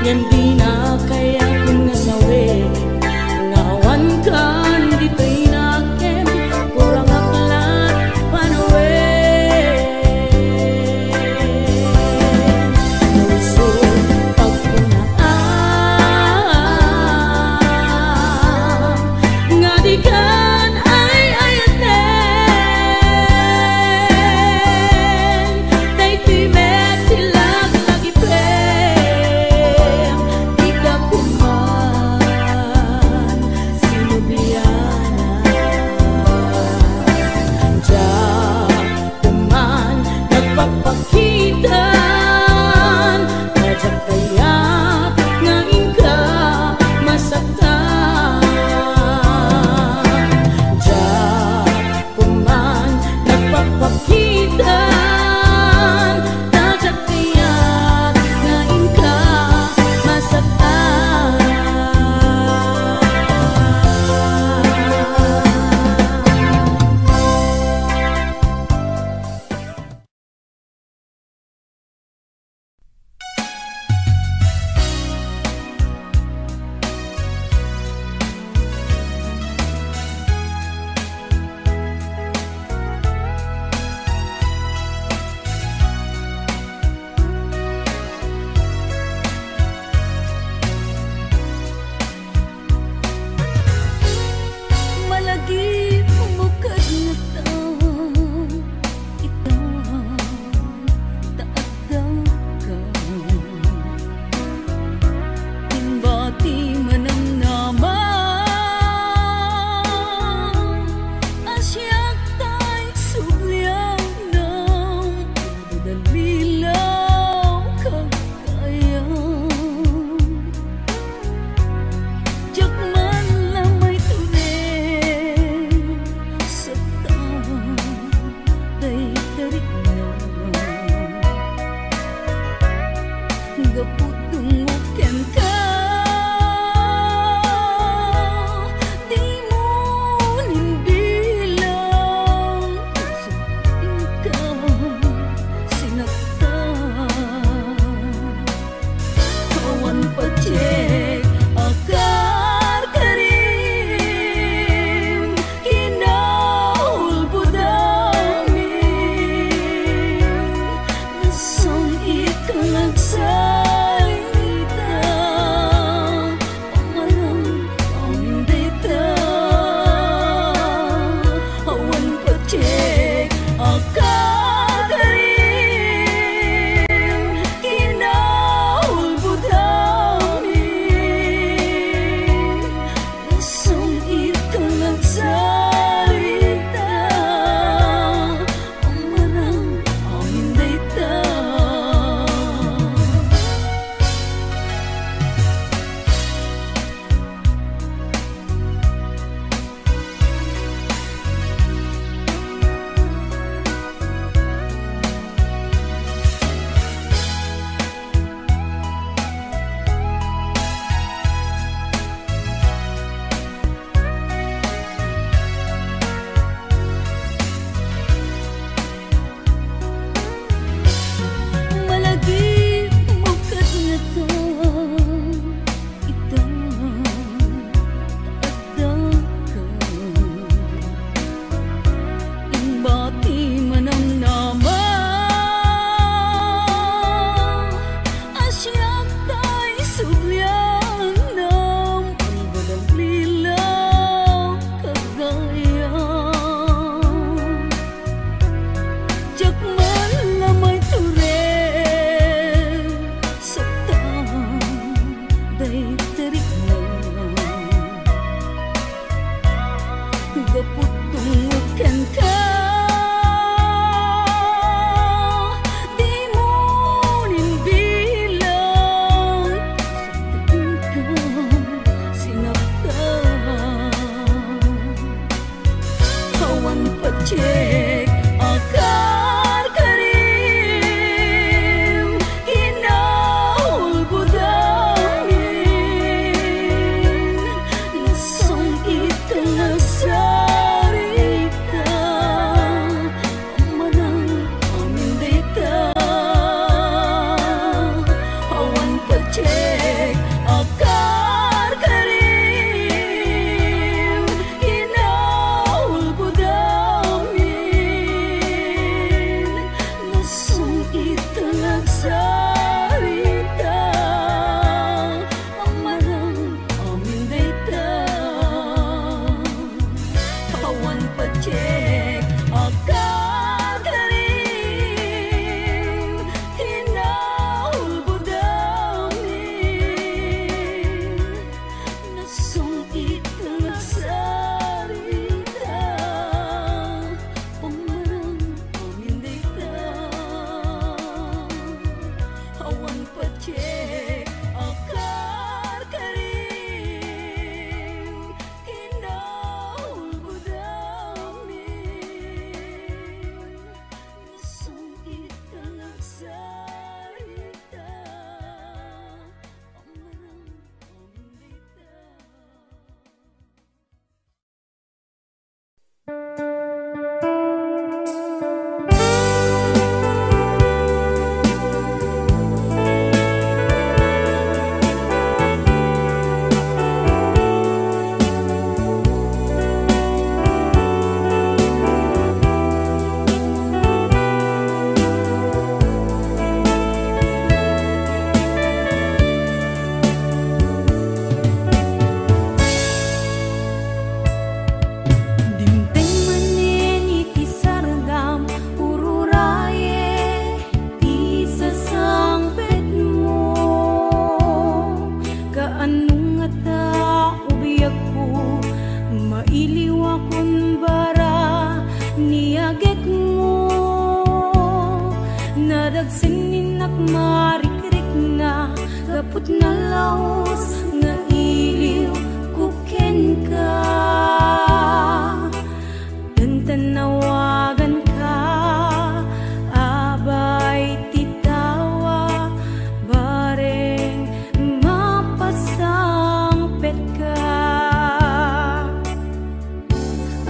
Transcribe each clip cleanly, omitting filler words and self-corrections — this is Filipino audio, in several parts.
Yan di na kaya kung nasawi ngawan kan dito'y nakem kurang aklat panawen puso pagpunaan nga di kan ay ayaten day timet silag lagi prem di ka kuman sinubliana diyan kuman nagpapakitan kadyak kaya't ngayon ka masaktan diyan kuman nagpapakitan kadyak kaya't ngayon ka masaktan. Malagi bukad na taon itang taagdaw ka Timbati man ang naman asyak tay subliang ng dalilaw kagayang Diyak man lang may tuloy sa taon day tarik na gaputong uken ka di mo nimbilang kusupin ka sinaktan kawan pacek akar karim kinaulbudamin nasang ikaw nagsalita laos nga iliw kuken ka. Tantanawagan ka, abay titawa, bareng mapasangpet ka.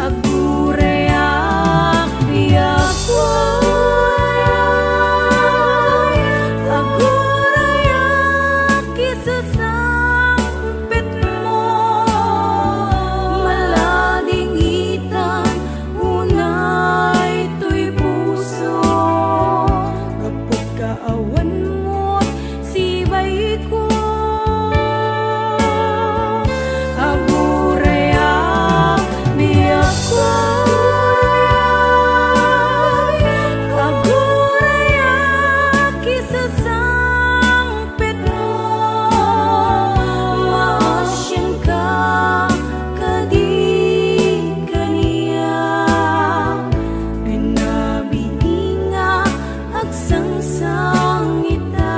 Agurayak biyak agurayak isasangpet mo, malading itan unay to'y puso. Kapag kaawan mo't sibay ko, agurayak biyak agurayak isasangpet mo, maasyan ka kadi kaniya. Pinabiinga agsangsang ita.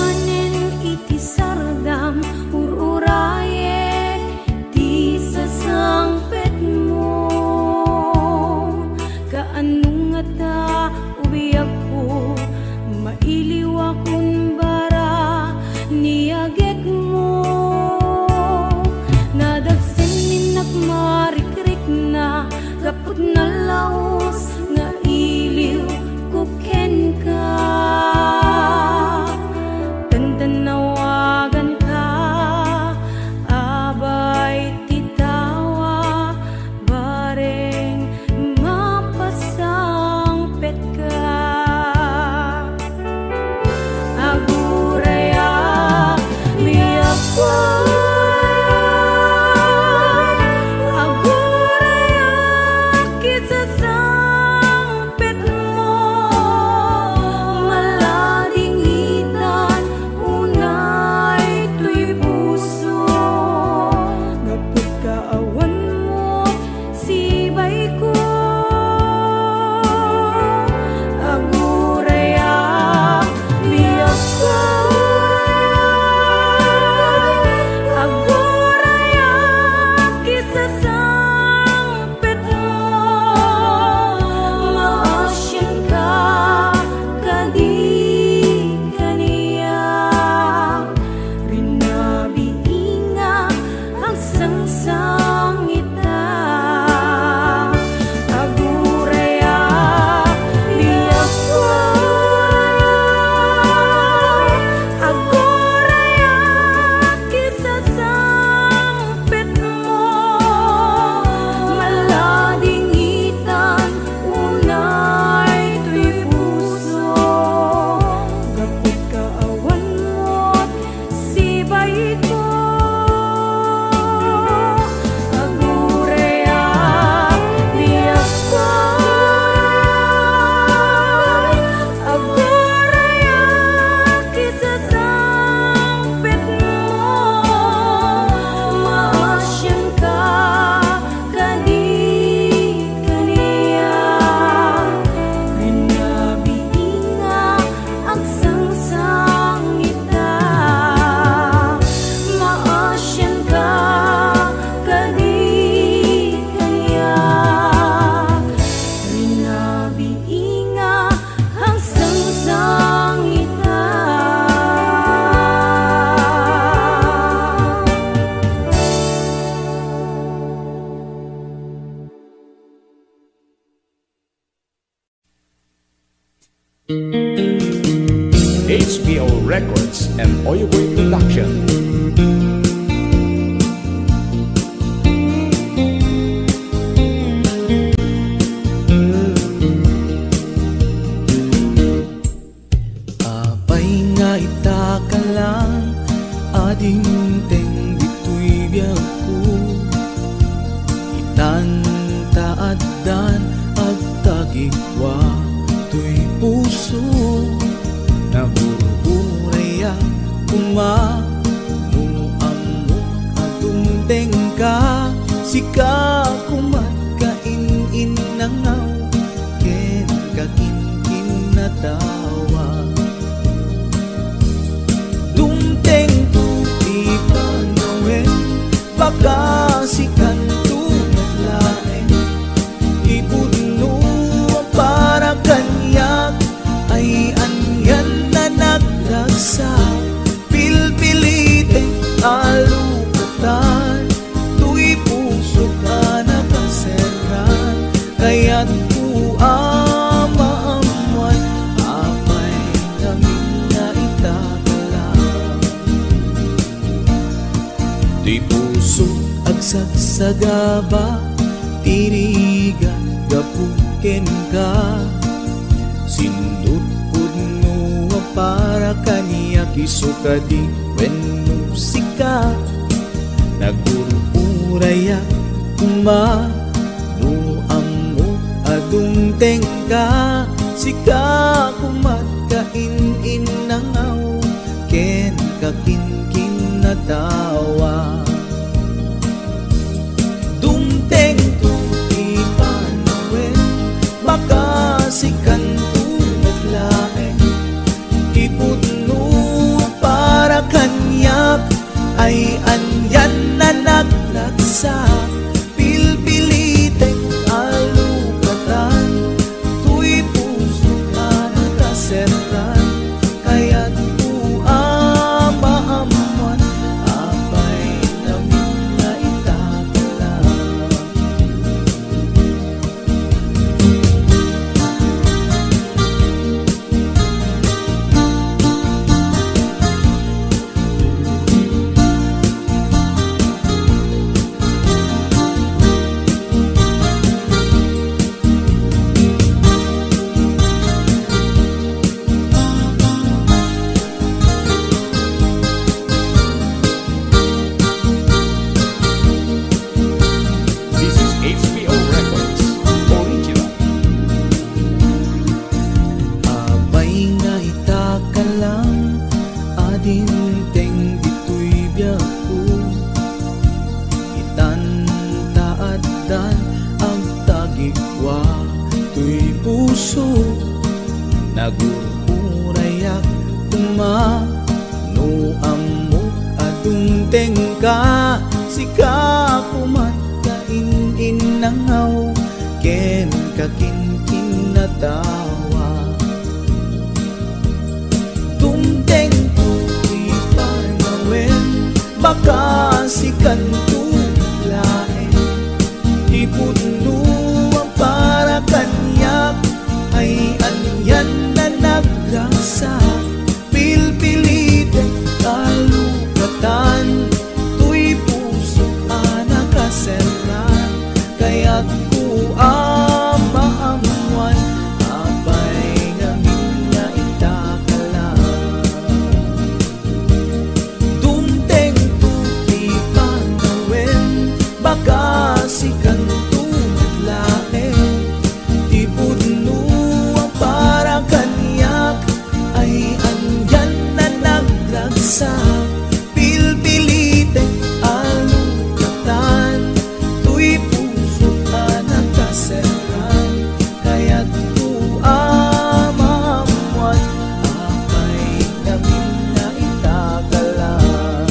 Manen iti sardam ururaye di sasangpet mo, kaanong ata ubiyak ko, mailiw akong bara niagek mo. Nadagsen ninak marikrik na kapag nalaos nga iliw kuken ka. Tantanawagan ka, abay titawa, bareng mapasangpet ka. Agurayak biyak agurayak isasangpet mo, malading itan unay to'y puso. Kapag kaawan mo sibay ko, agurayak biyak agurayak isasangpet mo, maasyan ka kadi kaniya. Pinabiinga agsangsang ita. Agurayak biyak agurayak isasangpet mo, malading itan unay to'y puso. Kapag kaawan mo't sibay ko, agurayak biyak agurayak isasangpet mo, maasyan ka kadi kaniya. Pinabiinga agsangsang ita, maasyan ka kadi kaniya. Pinabiinga agsangsang ita. HBO Records and Oyoboy Production. Apay nga ita ka lang, ading teng dito'y biyag ko. Itantaadan ag tagigwa to'y puso, nagururaya kumanong amo atong tengka. Sika kumat kain-in nangaw, ken kakin-kin na tawa. Dumteng tu ipanawen, baka sikan tu naglaeng. Ipudno ang para kanyak, ay anyan na nagdagsa. Pilpilite alukatan, tu'y puso ka nakaseran. Kaya't ku amaamuan, apay namin na itakalang. Di puso agsagsagaba, tirigan gapuken ka. Sindut pudno para kaniya, kisuka di wenno sika. Nagururaya kumano amo adung tengka. Sika kumat kain-in nangaw, ken kakin-kin na tawa. Dumteng tu ipanawen, baka sikan tu naglaeng. Ipudno para kanyak, ay anyan na naglagsa. Pilpilite alukatan, tu'y puso ka nakaseran. Kaya't ku amaamuan, apay namin na itakalang. This is HBO Records Original. Abay nga itakalang, ading teng dito'y biyag ko. Itantaadan ang tagigwa to'y puso, nagururayak kumano amo adung tengka. Sika kumat kain-in nangaw, ken kakin-kin na tawa. Dumteng tu ipanawen, baka sikan tu laeng. Ipudno ang para kanyak, ay anyan na naglasa. Pilpilite alukatan, tu'y puso ka nakaseran. Kaya't ku amaamuan, apay namin na itakalang. Dumteng tu ipanawen, baka sikan tu naglaeng. Ipudno ang para kanyak, ay anyan na naglagsa. Pilpilite alukatan, tu'y puso ka nakaseran. Kaya't ku amaamuan, apay namin na itakalang.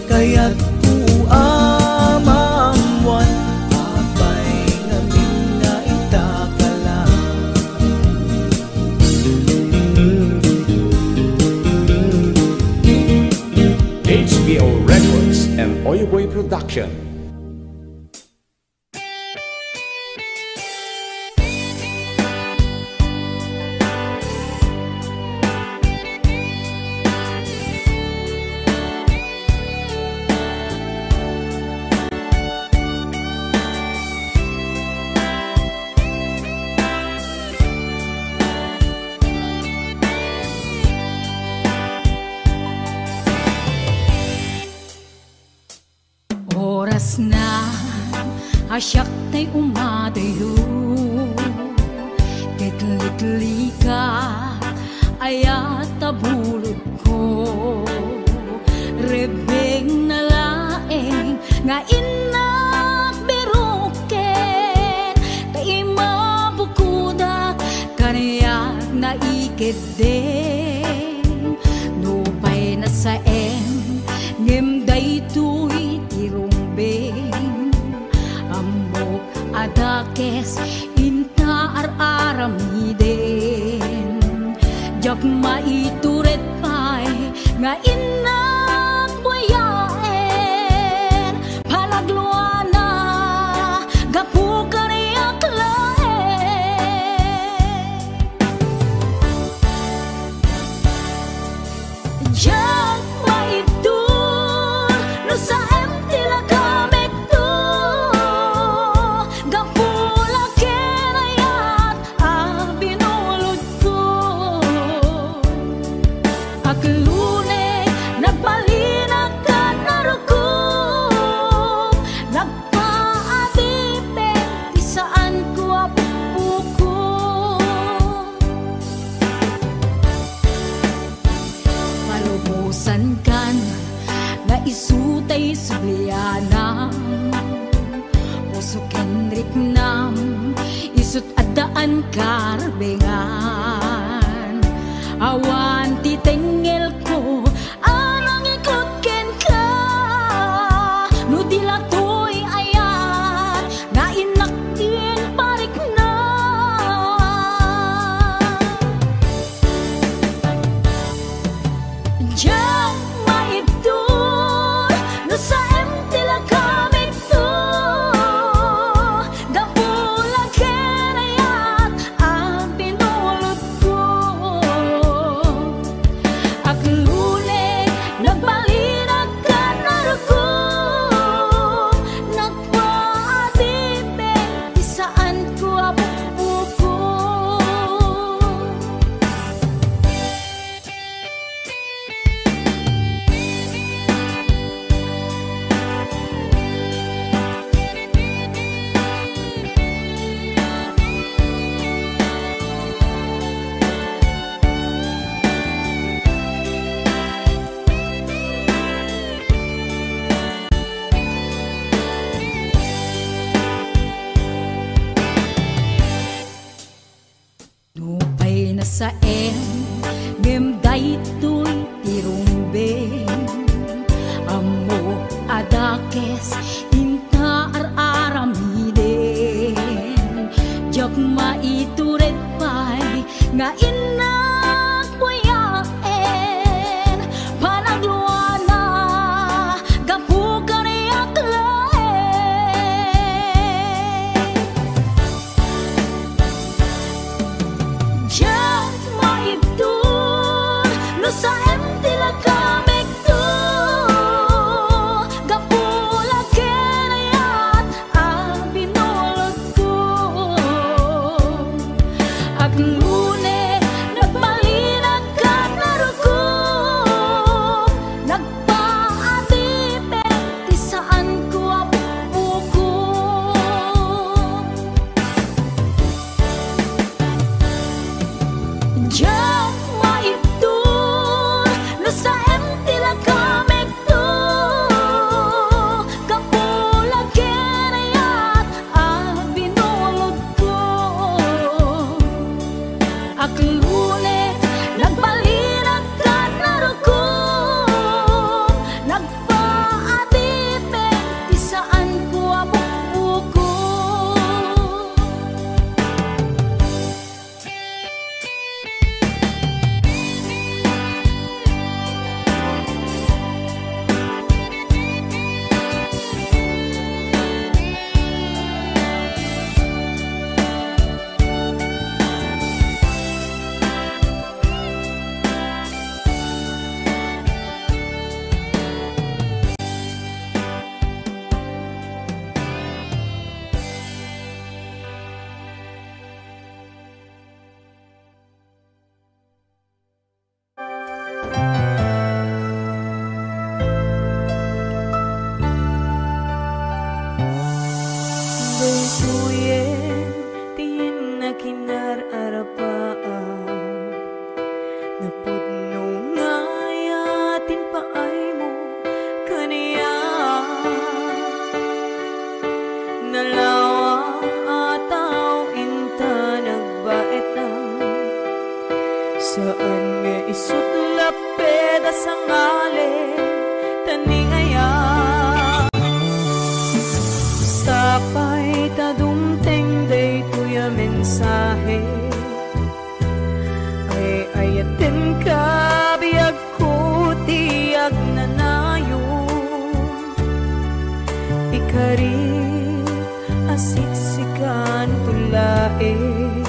Kaya't ku amaamuan, apay namin na itakalang. HBO Records and Oyoboy Production. Asyak tay umadayo Kitlit-li ka ayat tabulod ko Rebeng na laeng nga inak beruken Kay mabukudak kaniyak na ikideng Nupay na sa ngem daytoy tirumbeng Amok adakes inta ar-aramiden Jak maituret pay nga inak buyaen Palagluana gapu kaniyak laen Jak maitur no sa tila kamek to Gapula kenayat binulod ko Aglune nagbalinag ka naruko Nagpaadipe di saan ko apuko Palubusan kan na isutay subliana Puso kenrik nam isut adaan karbengan Awan titengel ko anang ikot ken ka No dilatoy ayat na inaktin parik na Diyan maitur no sa tila kamik to Gapula kenayat binulod ko Aglune nagbalinag ka naruko Nagpaadipe di saan ko apupuko Nupay na sa ngem daytoy tirumbeng Amo adakes inta ar-aramiden Jak maituret pay nga inak buyaen Panagluana gapu kaniyak laen Jak maitur no sa tila kamek to Gapula kenayat binulod ko Aglune nagbalinag ka naruko Nagpaadipe di saan ko apupuko Jak maitur peda sangalin taningaya sapay tadumteng day tuya mensahe ay ayatin ka biyag ko tiyag nanayon ikari asiksikan tulain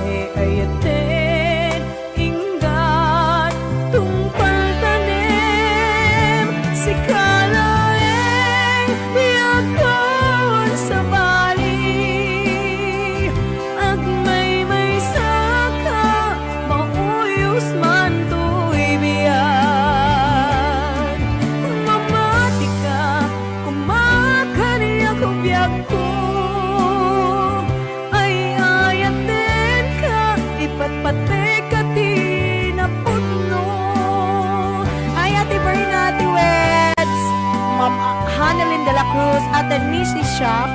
ay ayatin inggat tungpal tanim si kalaeng biyakon sa bali agmay saka mauyos man to'y biyan mamati ka kumakaniya ko biyak ko ay ayatin ka ipatpate ka tinaputno ay ati Bernati Weds Ma'am Hanelin de la Cruz at the Nishi Shop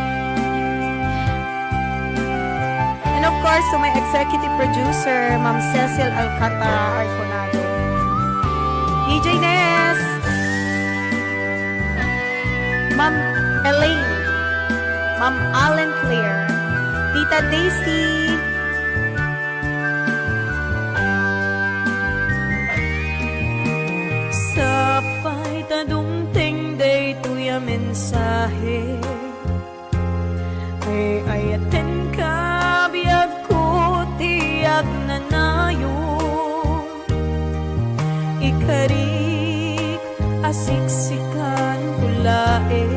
and of course to my executive producer Ma'am Cecil Alcantara Arconado DJ Ness Ma'am Elaine Ma'am Allen Claire Tita Daisy sapay tadumteng day tuya mensahe ay ayatin ka biyag ko tiyag nanayon ikarik asiksikan kulae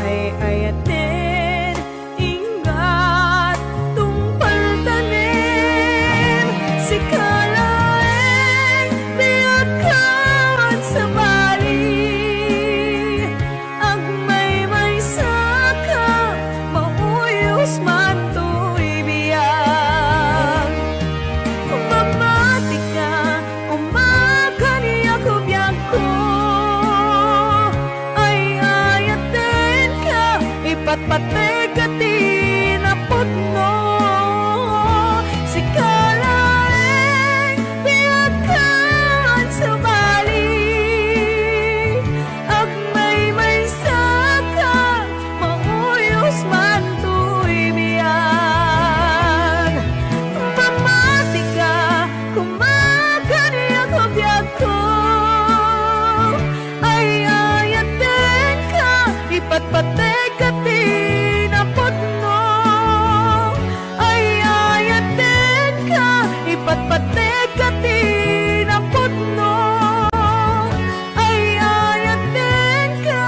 ay ayatin ingat tungpal tanim si kalaeng biyagkan sa bali agmay saka mauyos man to'y biyag mamati ka umakaniya ko biyag ko ay ayatin ka ipatpate ka tinaputno si kalaeng biyagkan sa bali agmay saka mauyos man to'y biyag mamati ka kumakaniya ko biyag ko ay ayatin ka ipatpate ka tinaputno ay ayatin ka ipatpate ka tinaputno ay ayatin ka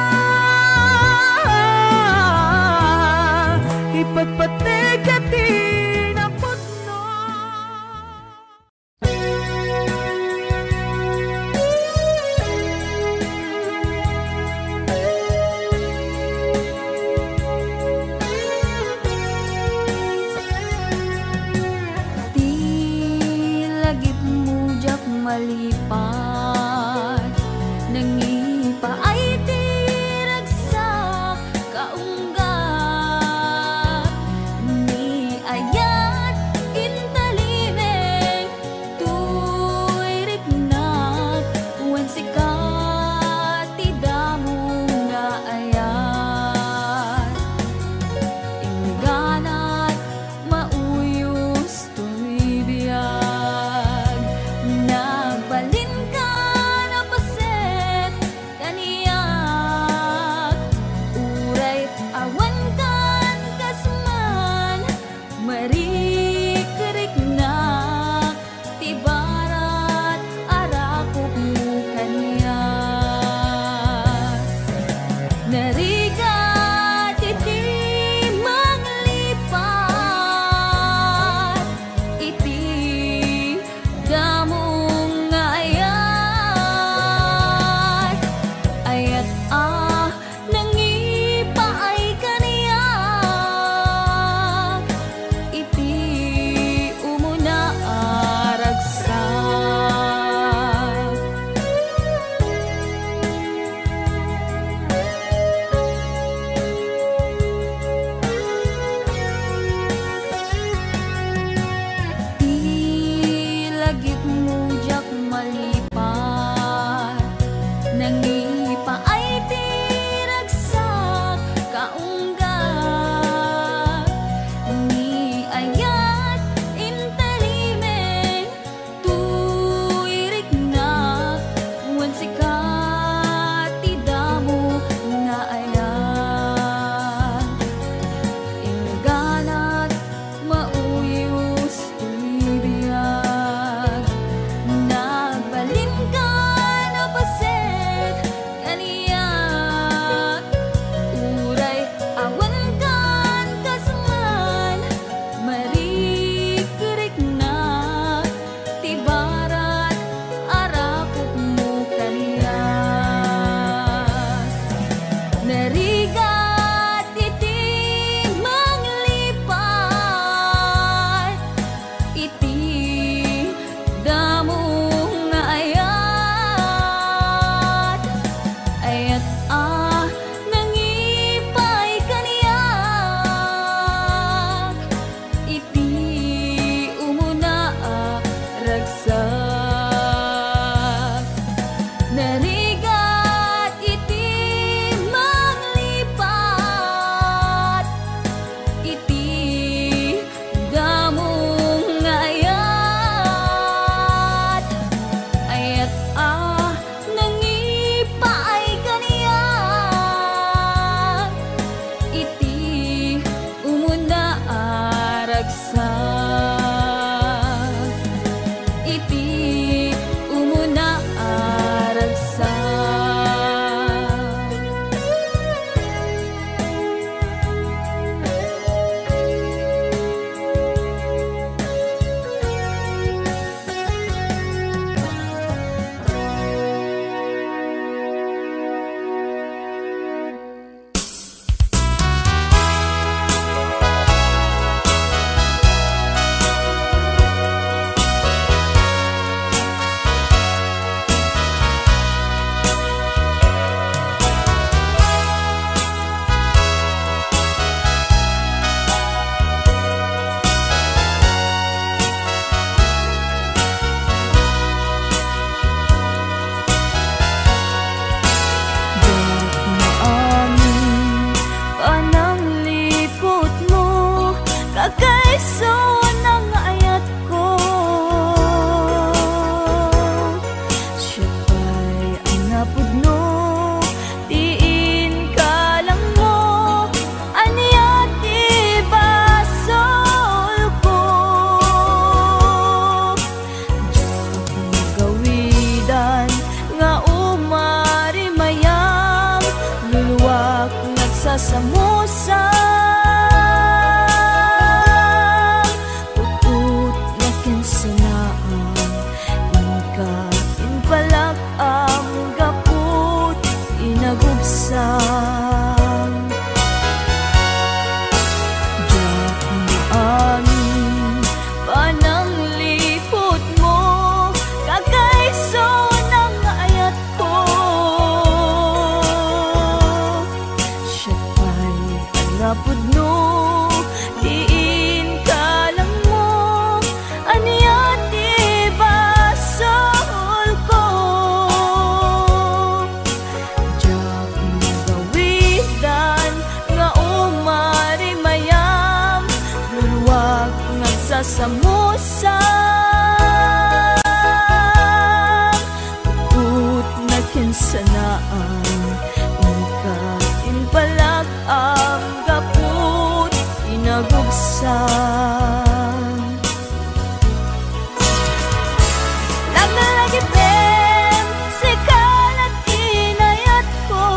ipatpate ka tinaputno. Di lagip mujak malipat nangipa ay tiragsak kaunggat ni ayat intalimeng tuy riknat wen sikat tidamong nga ayat ingganat mauyos tuy biyag nagbalin nagsasamusa utut na kinsanaan ingka inpalak ang gaput inagubsang diyak maamin pananglipot mo kakaiso ng ayat ko siya pa'y alapod no diin ka lang mo aniya diba soul ko diyak magawidan nga umari mayam luluwag nagsasamusa ut na kinsanaan ingka inpalag ang gaput inagubsan naglalagipin si kalat inayat ko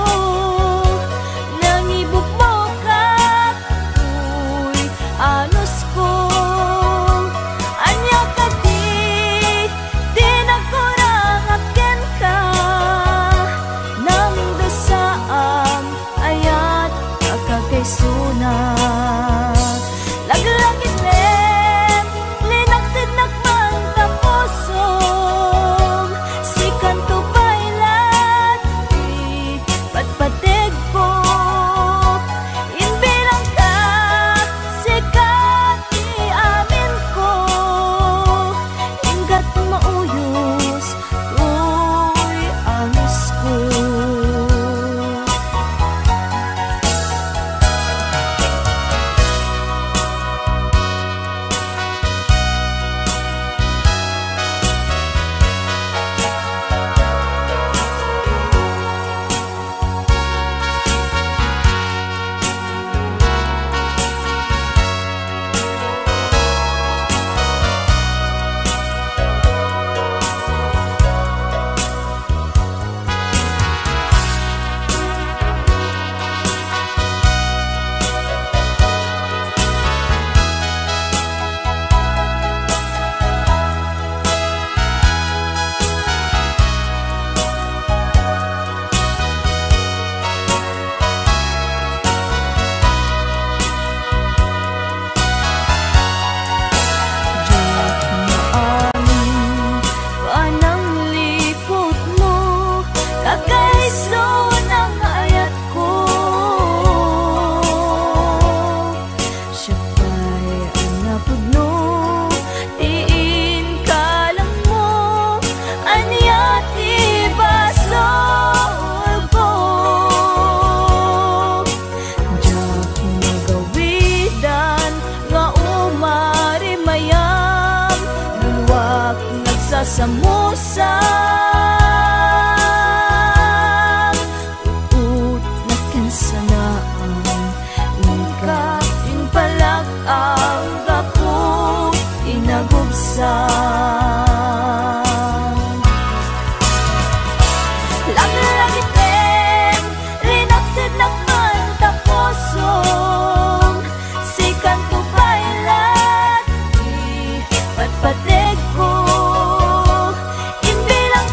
nangibukbukak uy anos ko anya ka di nagkurang akin ka nang dasaam ayat kakakaisunan laglagit len linaksid nagmantapusong si kanto bailat di patpatig ko inbilang ka si kati amin ko inggat mauyos uy amis ko pananglipot mo kakaiso ng ayat ko siya pa'y anapod no diin ka lang mo aniya diba soul ko diyak magawidan nga umari mayam luluwag nagsasamusa ut na kinsanaan ingka inpalag ang gaput inagubsang laglagitin rinaksid nagmantapusong si kanto bailat di patpatig ko inbilang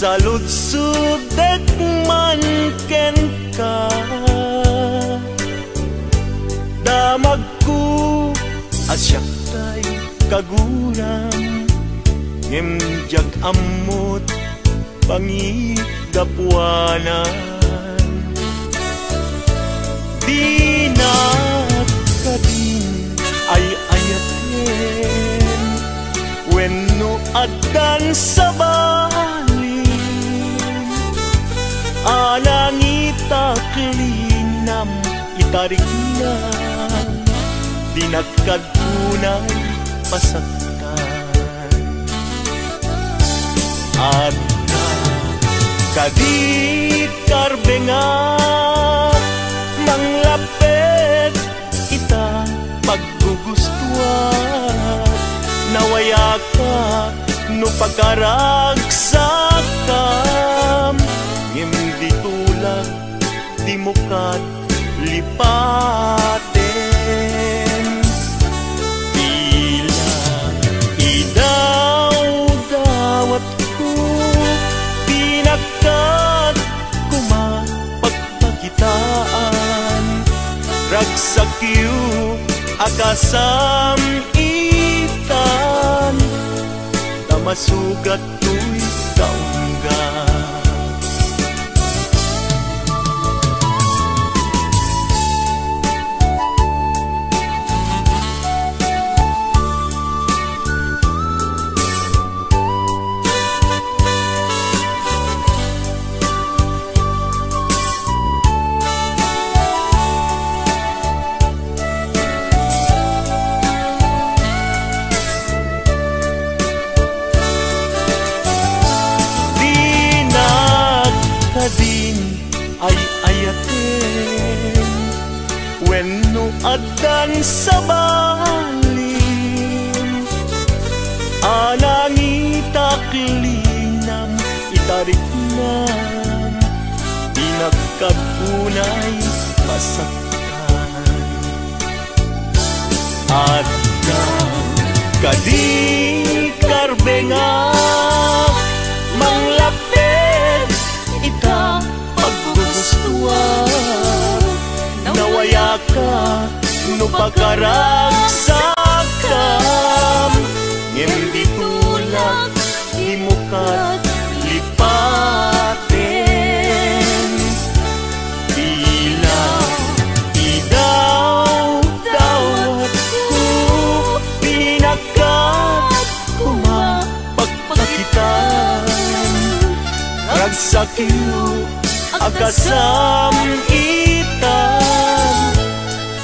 saludsud man ken ka, damag ko asyak tay kagurang, ngimjag amot pangigapwanan. Di na kadin ay ayaten, wenno addan sa balin, anangita klinam itarignan, dinagkad punay pasaktan. At kadit karbengan, manglapet ita paggugustuhan, nawaya ka no pagkaragsakam, ngimdi tulak di mo kat lipaten. Tila idaw-dawat ko, pinagkat kumapagpakitaan, ragsakyu akasam itan, tamasugat to'y kaungga. Din ay ayaten, wenno addan sa balin, anangita klinam itariknam, pinagkapunay masaktan. At kadi karbengan, manglapit ita paggugustuhan, nawaya ka no pagkaragsakam, ngimdi tulak di mo kat lipaten. Tila idaw-dawat ko, pinagkat kumapagpakitan, ragsakyu akasam itan,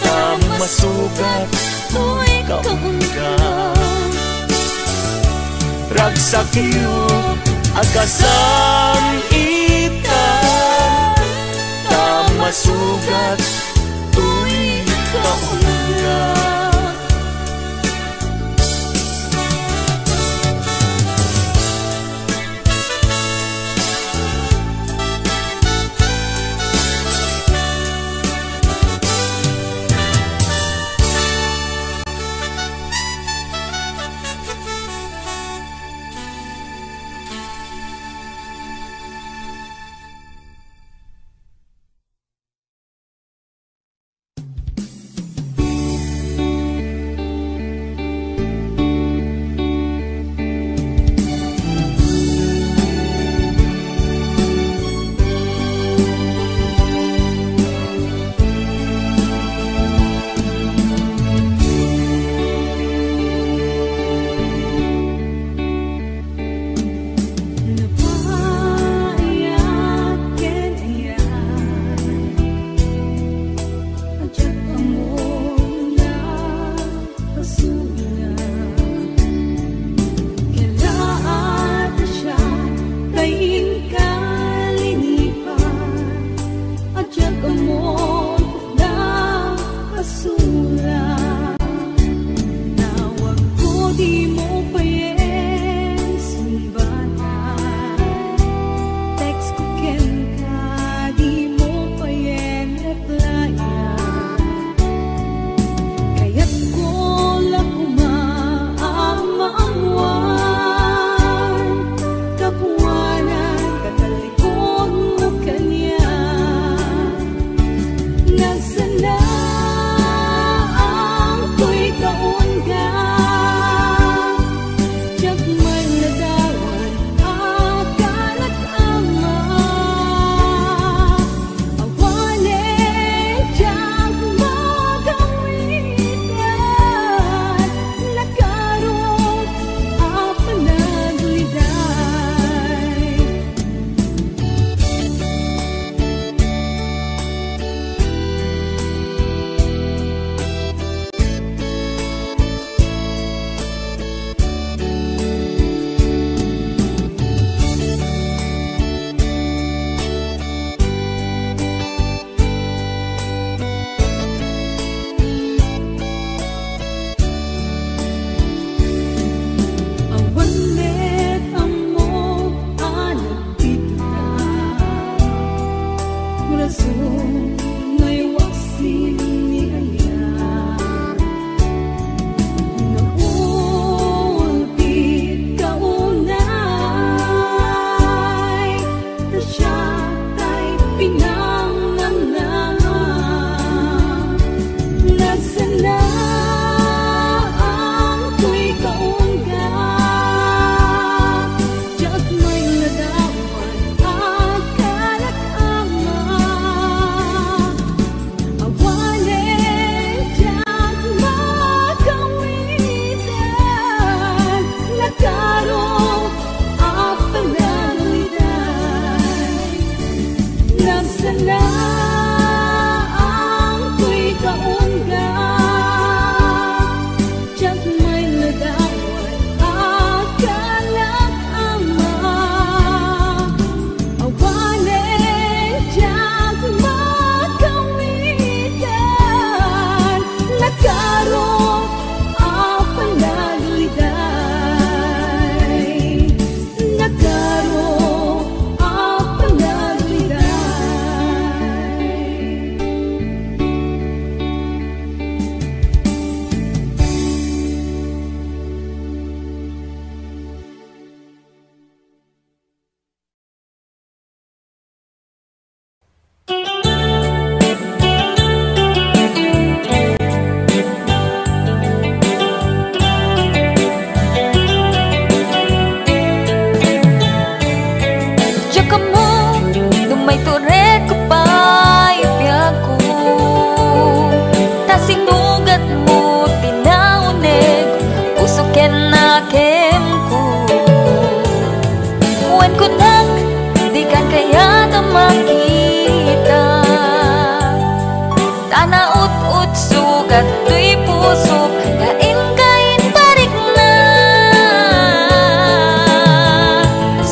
tamasugat to'y kaungga. Ragsakyu akasam itan, tamasugat to'y kaungga.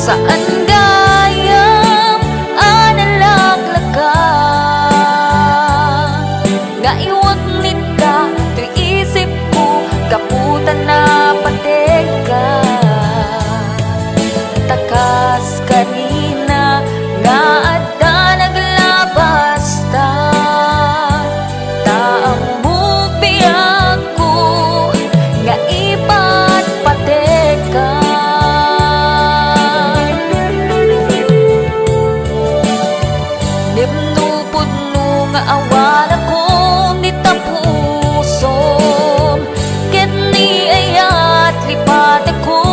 Saan gayam analaglaga nga iwag nit ka to isip ko kaputan na pateka takas kanina nga adda naglabas ta taang bubiyag ko nga ipat pateka nimnupod no nga awan ako ni tapusom ket ni ayat lipat ako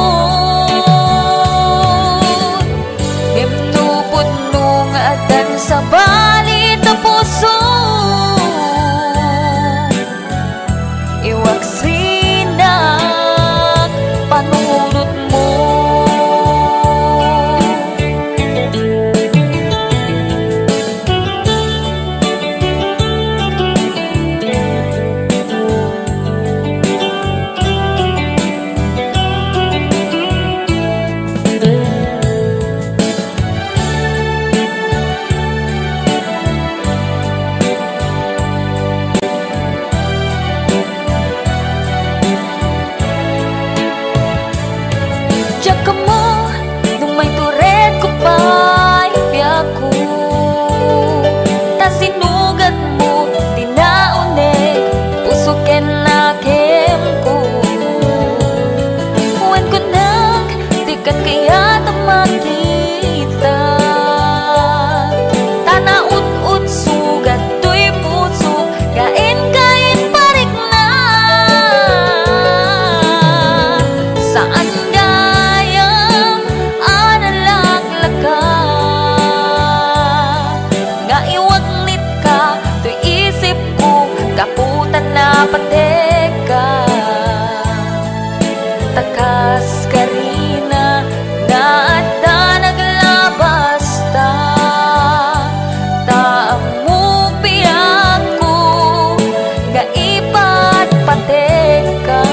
nimnupod no nga adan sa bali tapusom iwag sinak panunot mo. Tsaka mo, nung may turet ko pa ibya ko ta sinugat mo, tinaunig puso ken na kem ko huwag ko nang di ka kaya tamakita tanaud-ud sugat to'y puso kain-kain parik na saan kaputan na pateka takas karina nga adda naglabas ta taang mupiyag ko nga ipat pateka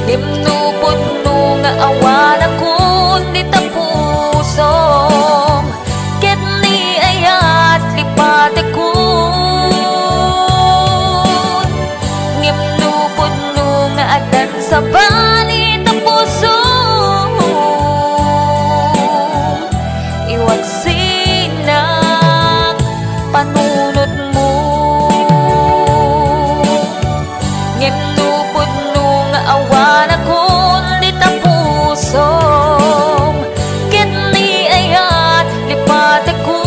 nimnupod no nga awan ako ni tapusom pati ko ngimnupod no nga adan sa bali tapuso iwag sinak panunot mo ngimnupod no nga awan ako ni tapusom ket ni ayat lipati ko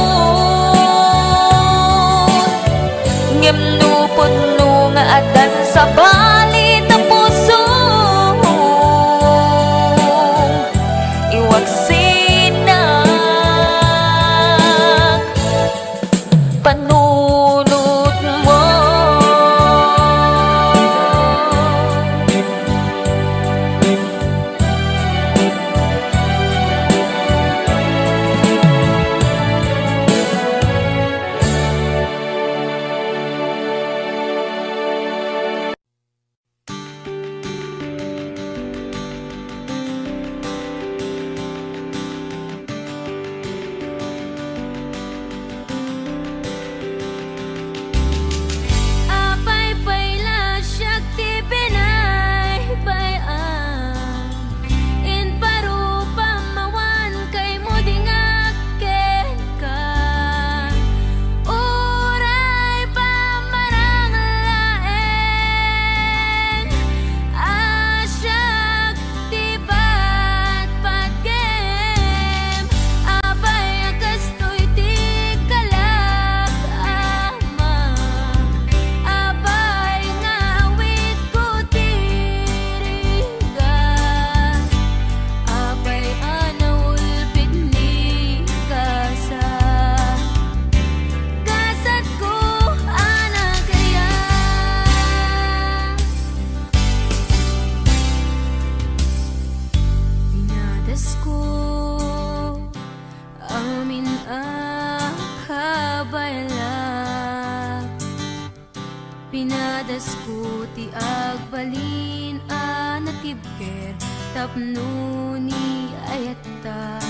ngimnupod no nga adan sa bali tapuso iwag sinak panunot mo. Pinadas ko ti agbalin ibker tapno ni ayata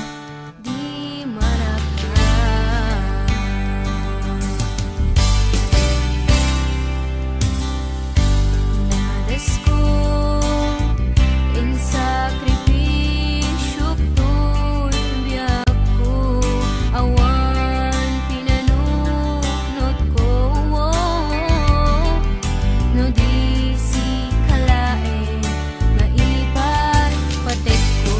di maraka. Nadas ko in sakripisyo ko'y biyak ko, awan pinanunot ko, no di si kalae nga ilipat patek ko.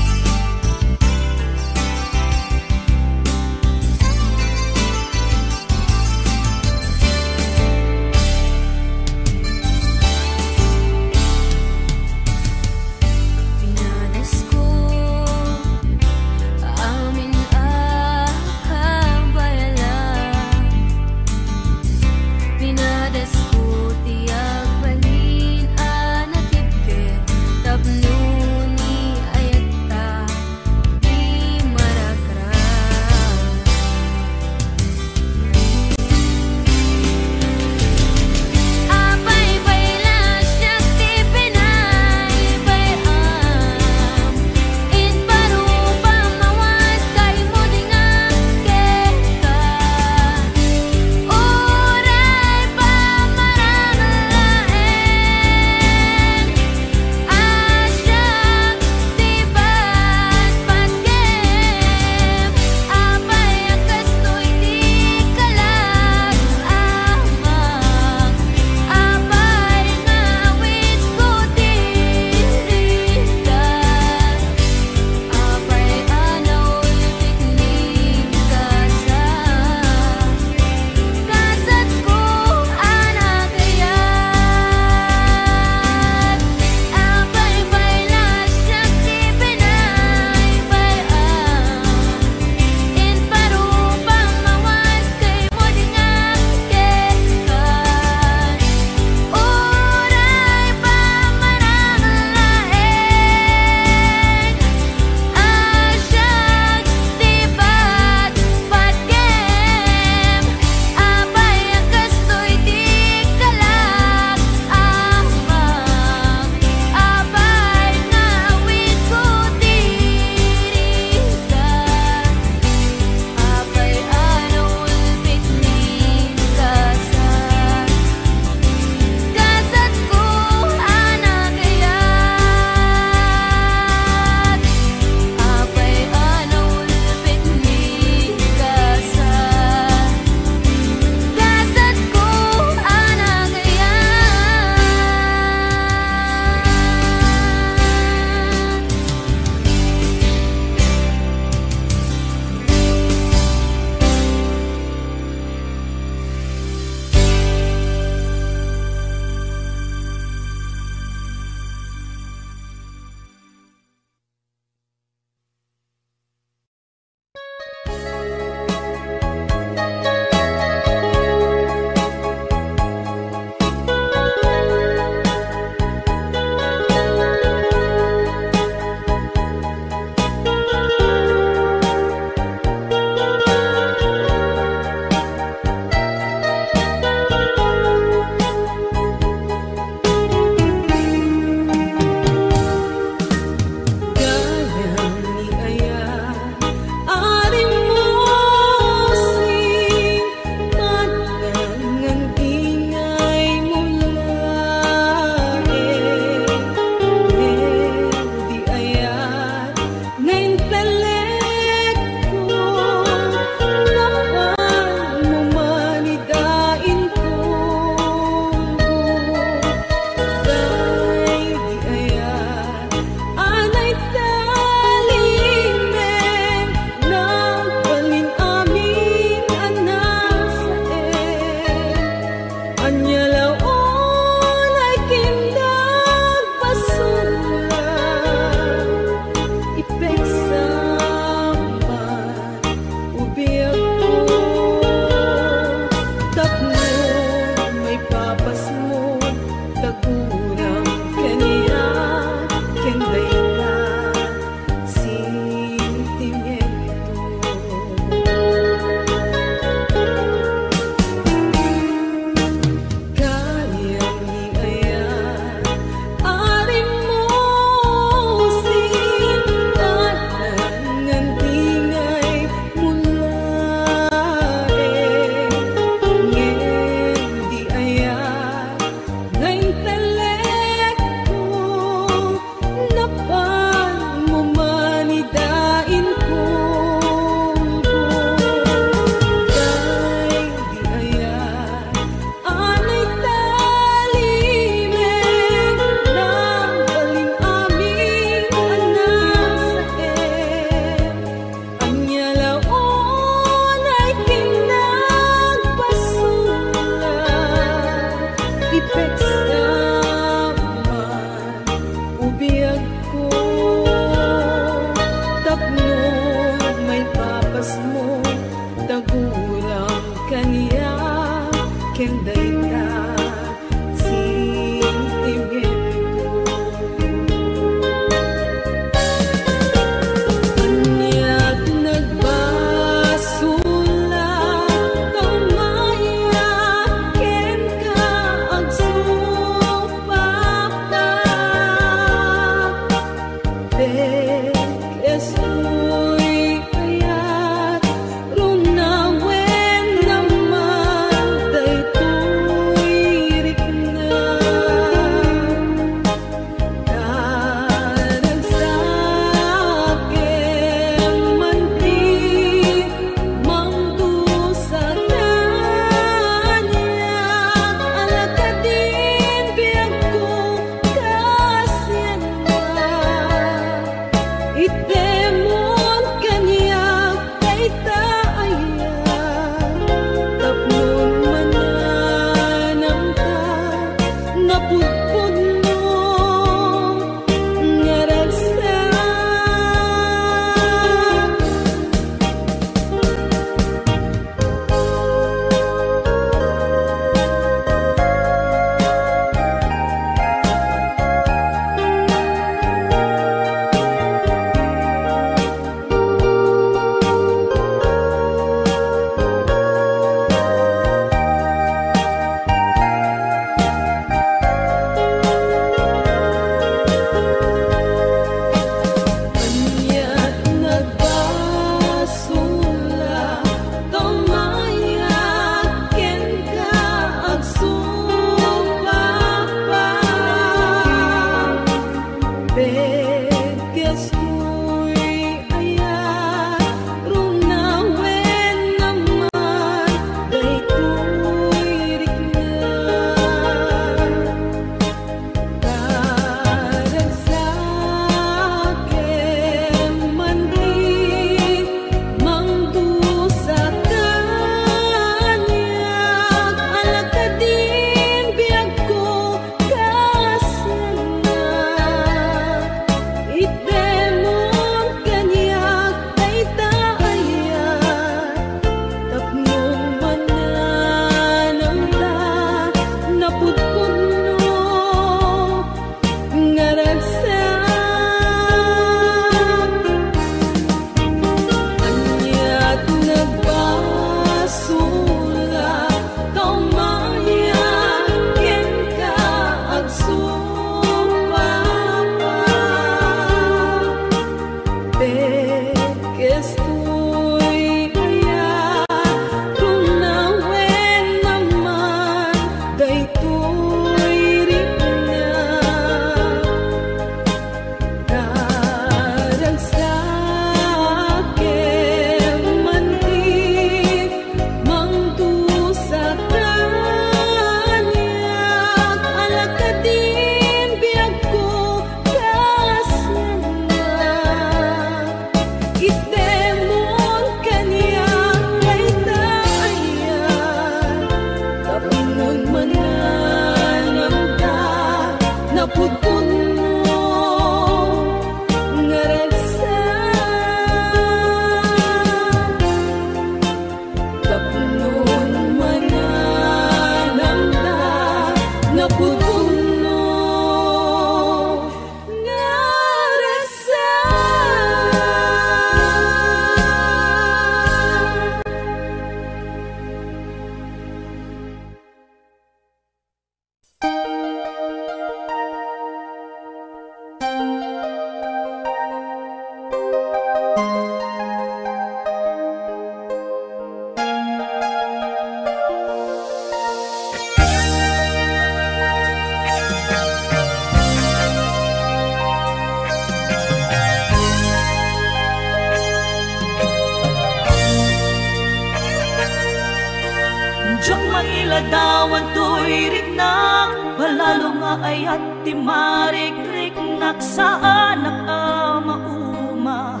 Diyak mailadawan to'y riknak, palalo nga ayat ti marikrik-nak saan nakamauma.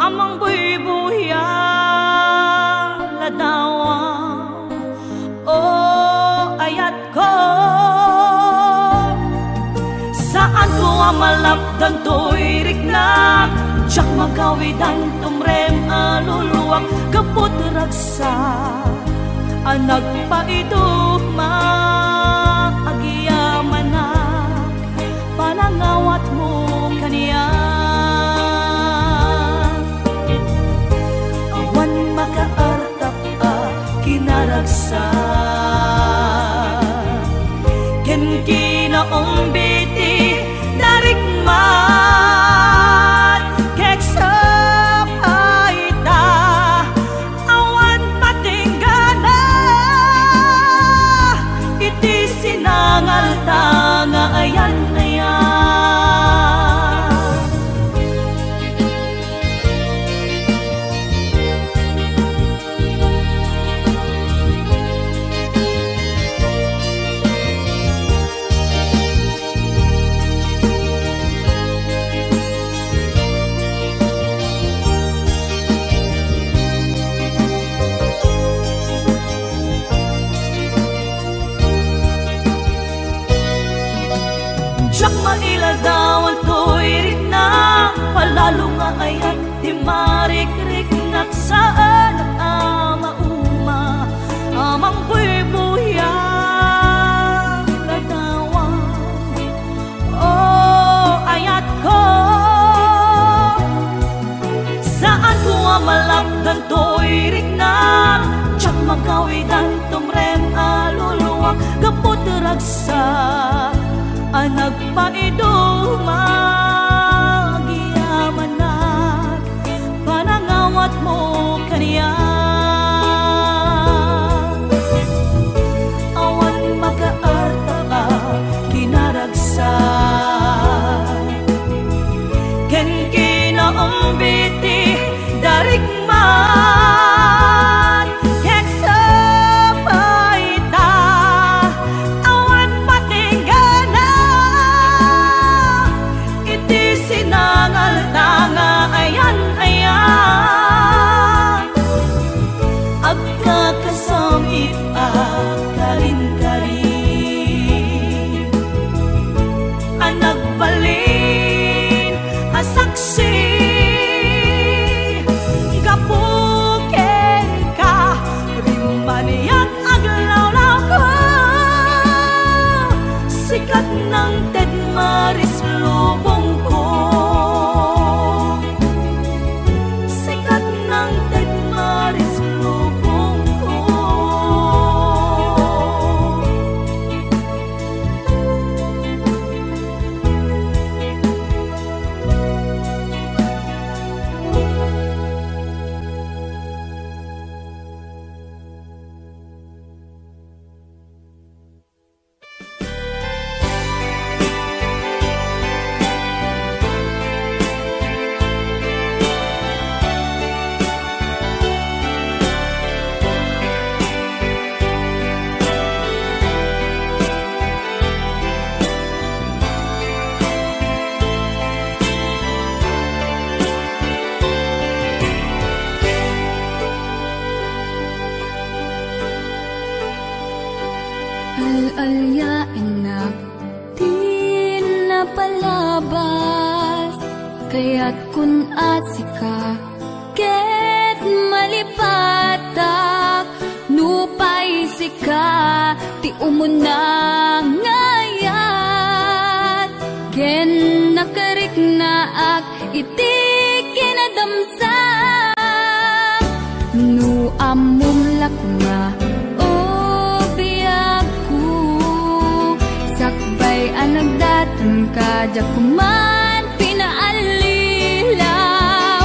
Amang buy-buya ladawan, o ayat ko. Saan ko amalapdan to'y riknak, diyak magawidan tumrem aluluwak, kaput ragsa anak paidugma agiyamanak, panangawat mo kaniya. Awan makaartap kinaragsa, ken kinaong biti narikmat, keksa paita awan patinggana, iti sinangal tanga ayan ayan. Diyak mailadawan to'y riknak, palalo nga ayat di marikrik-nak saan amauma. Amang buy-buya ladawan, o ayat ko. Saan ko amalapdan to'y riknak, diyak magawidan tumrem aluluwak, kaput ragsa anak paiduma giyamanak, panangawat mo kaniya. Awan makaarta ka kinaragsa, ken kinaong biti darikmat, keksa paita awan patinggana, iti sinangal tanga ayan ayan. Agkakasamit akarin-karin, anak balin asaksi, gapuken ka rimaniyak aglawlaw ko. Sikat ng Ted Maris lubong ko, sikat ng Ted Maris lubong ko. Al-alyain na di napalabas, kaya't kun asika ket malipatak, nupay sika ti umuna ngayat, ken nakarik naak iti kinadamsak, nu amum lakma anagdatan ka jakuman pinaalilaw,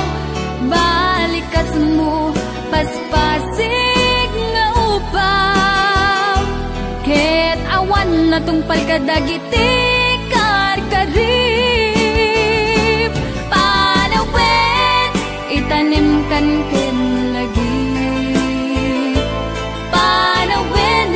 balikas mo paspasig nga upaw, ket awan na tungpal ka dagiti karkarib, panawet itanim kan ken lagi, panawet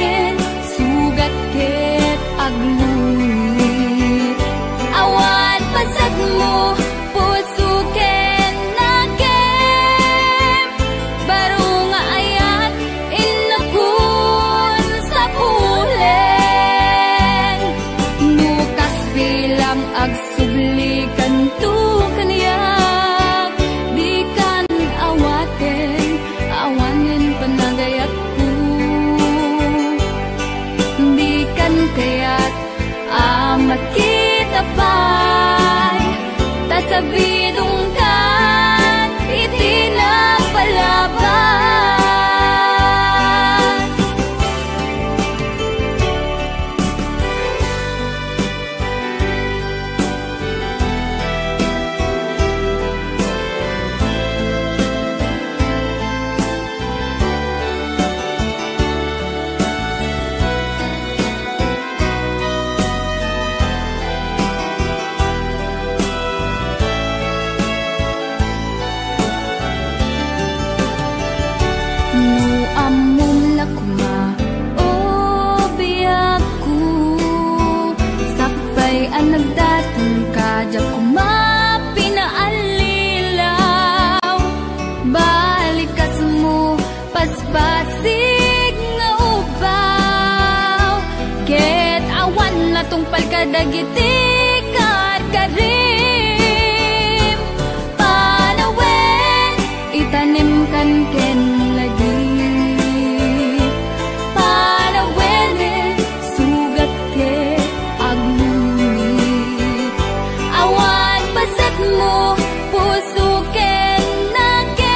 paspasig nga ubaw. Ket awan na tungpal kadagiti karkarim. Panawen itanim kan ken lagi. Panawen sugat ke agmunit. Awan pasat mo puso ken nakem.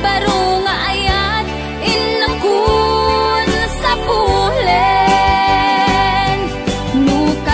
Baro nga ayat inang kun sa pulen. Nuka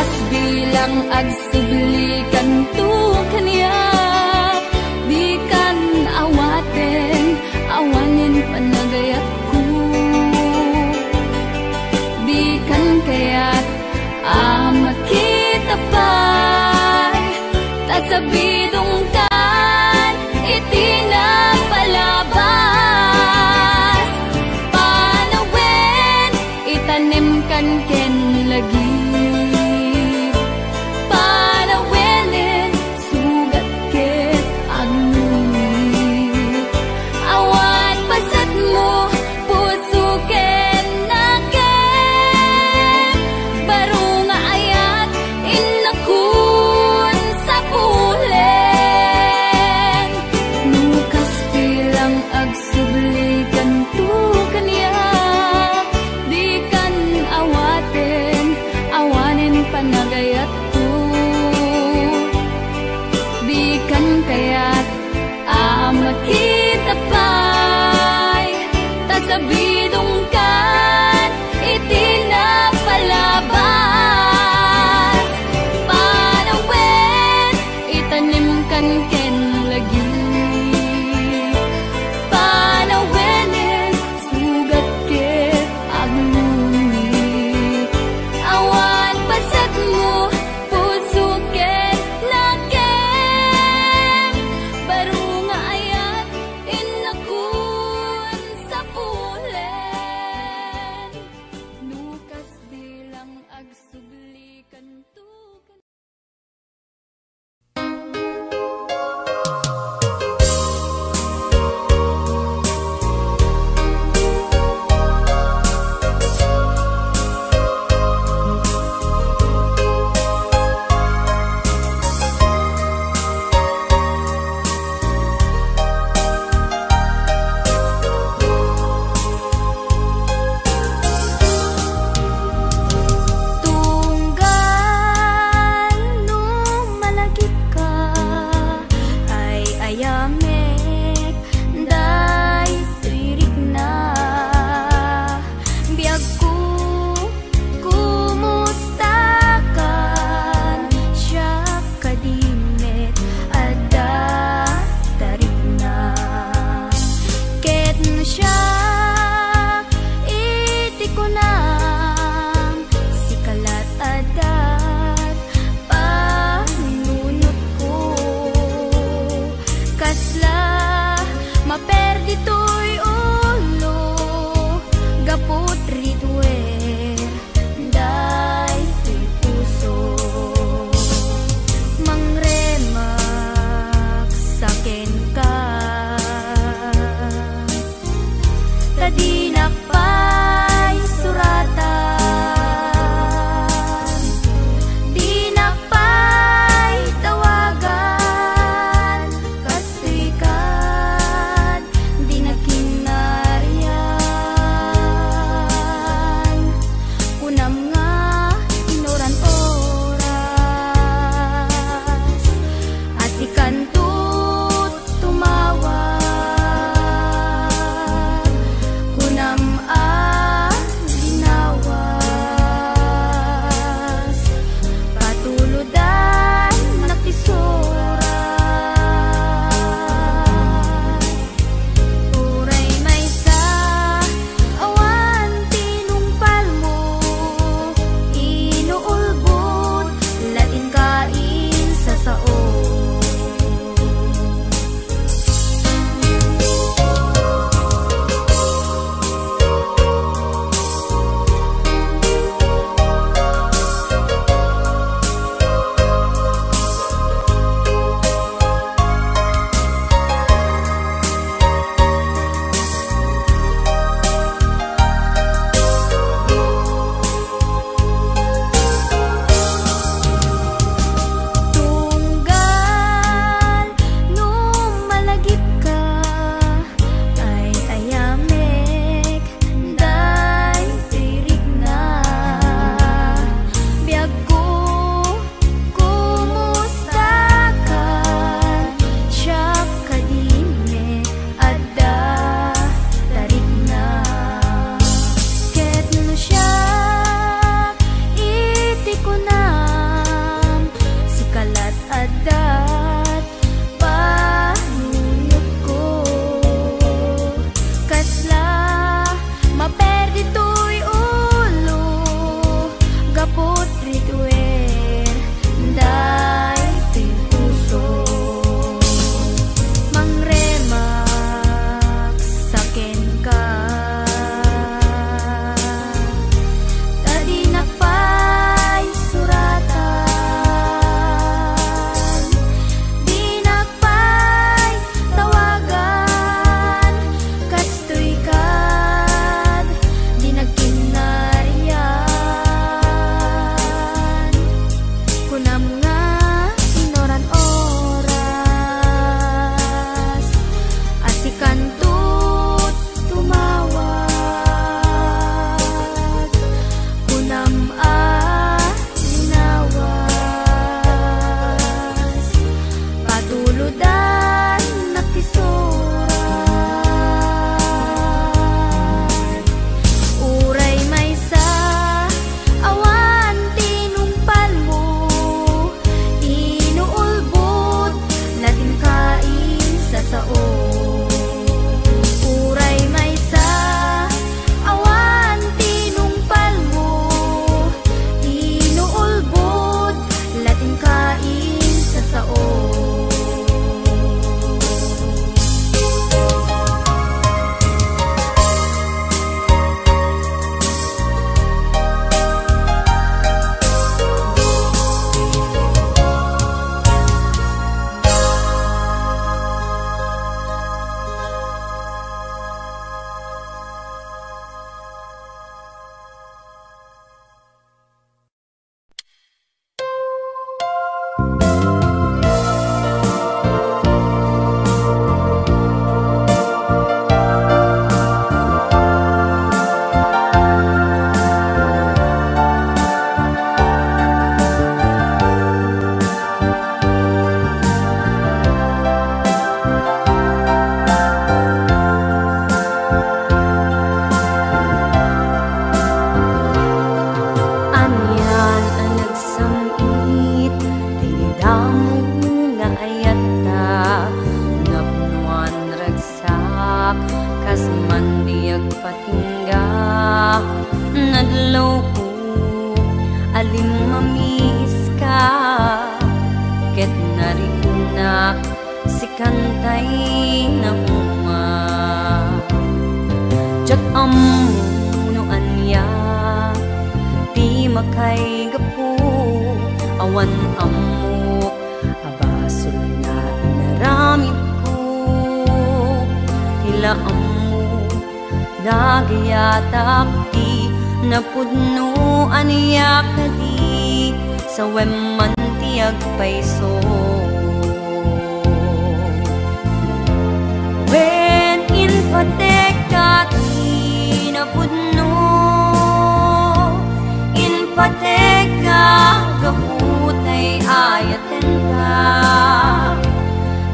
kantay na uma jak amuno anya ti makay gapu awan amuk abasol na inaramid ko tila amu nagayatak ti napudno anya kadi sa wemman ti agpaiso. When in pateka ti napudno in pateka gaputay ayaten ka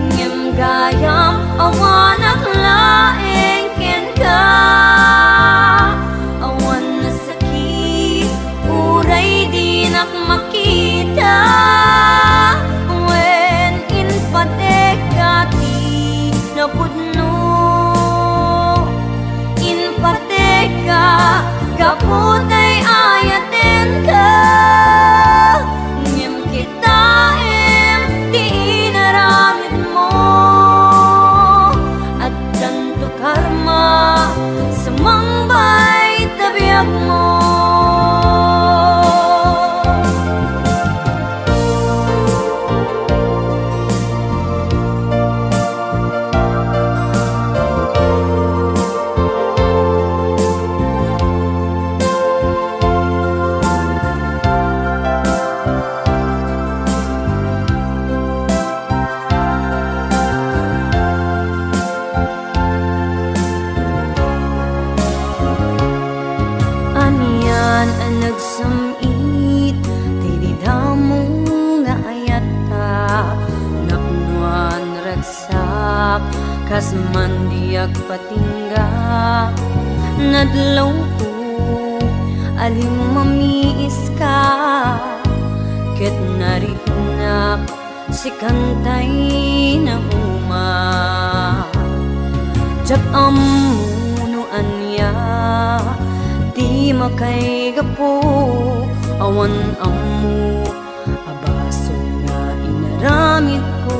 ngem gayam awanak laeng ken ka awan na sakit uray dinak makita. When in pateka ti napudno in pateka kaputay ayaten ka ngem kita di inaramid mo at tanto karma sa mangbay tabiak mo. Nagsamit tay di damo nga ayata naknuan ragsak kas mandiag patingga nadlaw ko aling mamiis ka ket narinak si kantay na uma jak amuno anya di makay gapo awan amu abaso na inaramid ko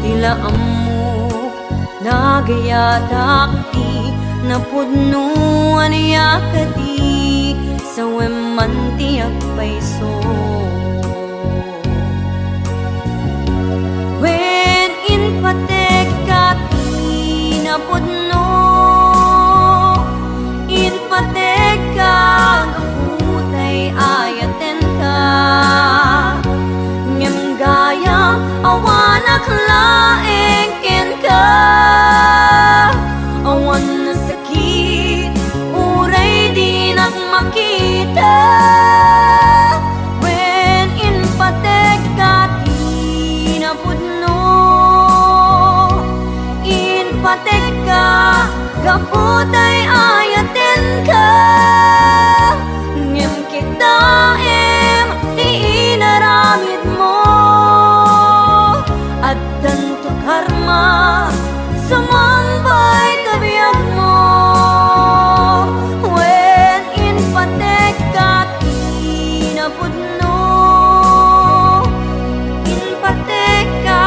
tila amu nagayatak ti napudno aniya kadi sa wemman ti agpaiso. When in pateka ti napudno in pateka gaputay ayaten ka ngem gaya awanak laeng ken ka awan na sakit uray dinak makita. When in pateka ti napudno in pateka gaputay ayaten ka ngem kita di inaramid mo at tanto karma sa mangbay tabiak mo. When in pateka ti napudno in pateka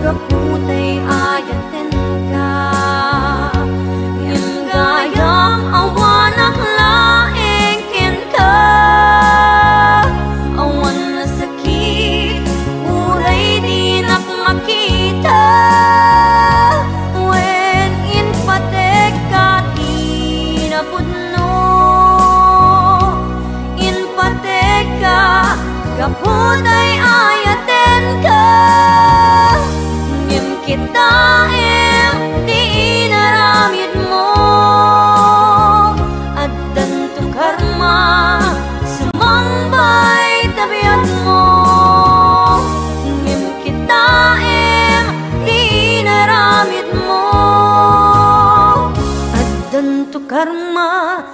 gaputay ayaten ka gayam awanak laeng ken ka awan na sakit uray dinak makita. When in pateka ti napudno in pateka gaputay ayaten ka ngem kita di inaramid mo at tanto karma sa mangbay tabiat mo ngem kita di inaramid mo at tanto karma